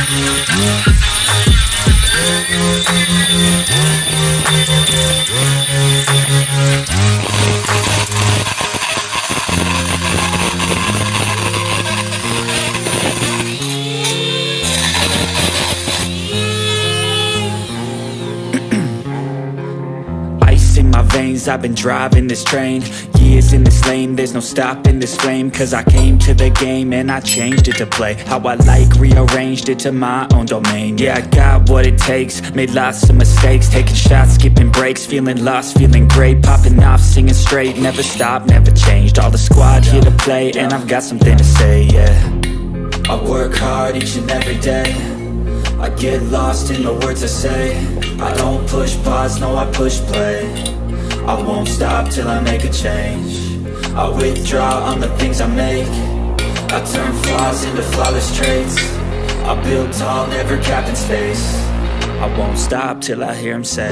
Ice in my veins, I've been driving this train. Years in this lane, there's no stopping this flame. Cause I came to the game and I changed it to play how I like, rearranged it to my own domain. Yeah, I got what it takes, made lots of mistakes, taking shots, skipping breaks, feeling lost, feeling great, popping off, singing straight, never stopped, never changed. All the squad here to play, and I've got something to say, yeah. I work hard each and every day, I get lost in the words I say. I don't push pause, no I push play. I won't stop till I make a change. I withdraw on the things I make. I turn flaws into flawless traits. I build tall, never capped in space. I won't stop till I hear him say